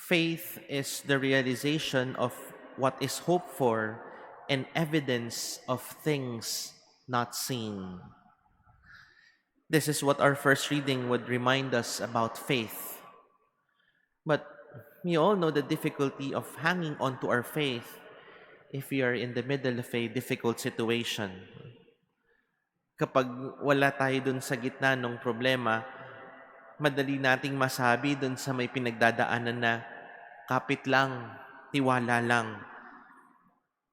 Faith is the realization of what is hoped for and evidence of things not seen. This is what our first reading would remind us about faith. But we all know the difficulty of hanging on to our faith if we are in the middle of a difficult situation. Kapag wala tayo dun sa gitna ng problema, madali nating masabi dun sa may pinagdadaanan na kapit lang, tiwala lang.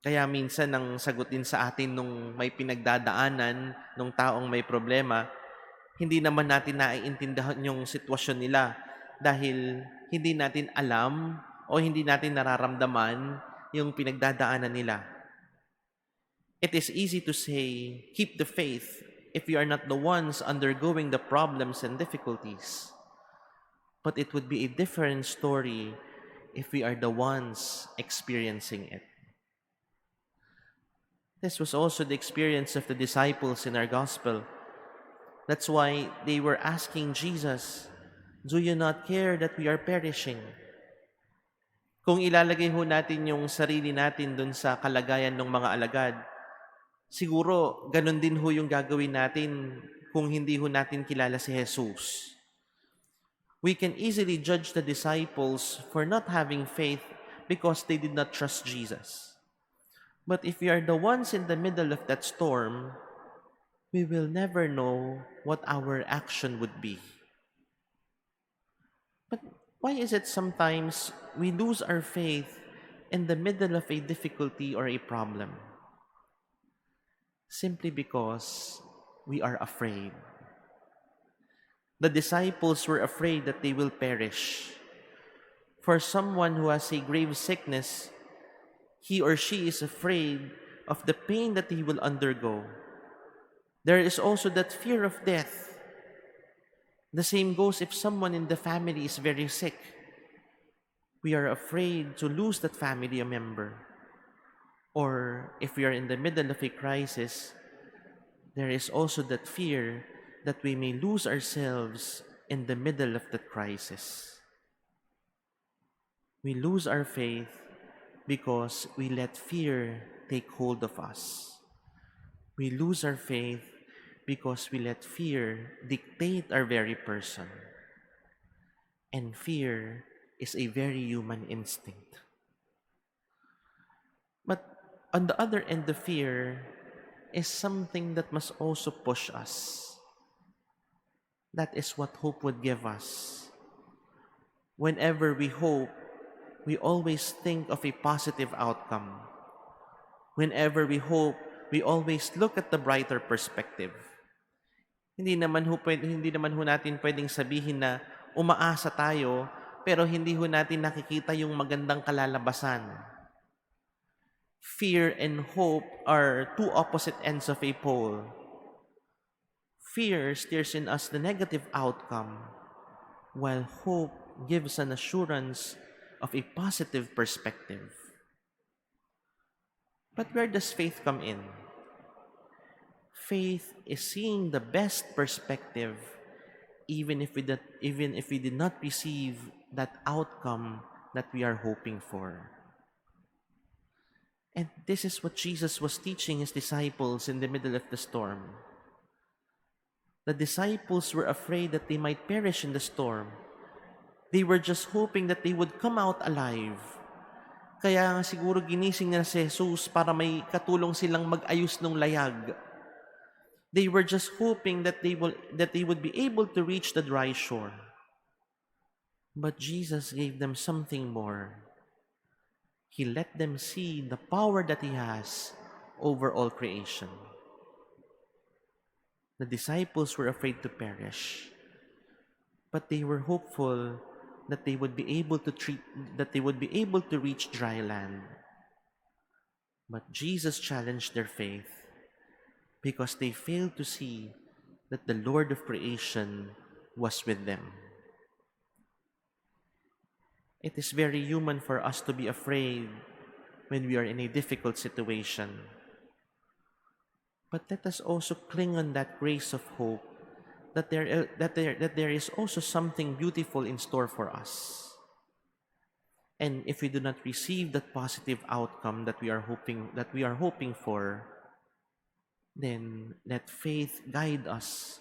Kaya minsan ang sagutin sa atin nung may pinagdadaanan, nung taong may problema, hindi naman natin naiintindihan yung sitwasyon nila dahil hindi natin alam o hindi natin nararamdaman yung pinagdadaanan nila. It is easy to say, keep the faith if we are not the ones undergoing the problems and difficulties. But it would be a different story if we are the ones experiencing it. This was also the experience of the disciples in our gospel. That's why they were asking Jesus, "Do you not care that we are perishing?" Kung ilalagay ho natin yung sarili natin dun sa kalagayan ng mga alagad, siguro ganun din ho yung gagawin natin kung hindi ho natin kilala si Jesus. We can easily judge the disciples for not having faith because they did not trust Jesus. But if we are the ones in the middle of that storm, we will never know what our action would be. But why is it sometimes we lose our faith in the middle of a difficulty or a problem? Simply because we are afraid. The disciples were afraid that they will perish. For someone who has a grave sickness, he or she is afraid of the pain that he will undergo. There is also that fear of death. The same goes if someone in the family is very sick. We are afraid to lose that family member. Or if we are in the middle of a crisis, there is also that fear that we may lose ourselves in the middle of that crisis. We lose our faith because we let fear take hold of us. We lose our faith because we let fear dictate our very person. And fear is a very human instinct. But on the other end of fear is something that must also push us. That is what hope would give us. Whenever we hope, we always think of a positive outcome. Whenever we hope, we always look at the brighter perspective. Hindi naman ho natin pwedeng sabihin na umaasa tayo, pero hindi ho natin nakikita yung magandang kalalabasan. Fear and hope are two opposite ends of a pole. Fear steers in us the negative outcome, while hope gives an assurance of a positive perspective. But where does faith come in? Faith is seeing the best perspective even if we did not receive that outcome that we are hoping for. And this is what Jesus was teaching his disciples in the middle of the storm. The disciples were afraid that they might perish in the storm. They were just hoping that they would come out alive. Kaya nga siguro ginising nila si Jesus para may katulong silang mag-ayos ng layag. They were just hoping that they would be able to reach the dry shore. But Jesus gave them something more. He let them see the power that He has over all creation. The disciples were afraid to perish, but they were hopeful that they would be able to reach dry land. But Jesus challenged their faith because they failed to see that the Lord of creation was with them. It is very human for us to be afraid when we are in a difficult situation. But let us also cling on that grace of hope that there is also something beautiful in store for us. And if we do not receive that positive outcome that we are hoping for, then let faith guide us,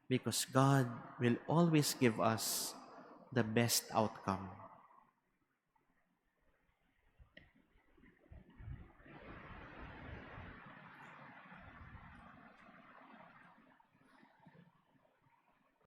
because God will always give us the best outcome.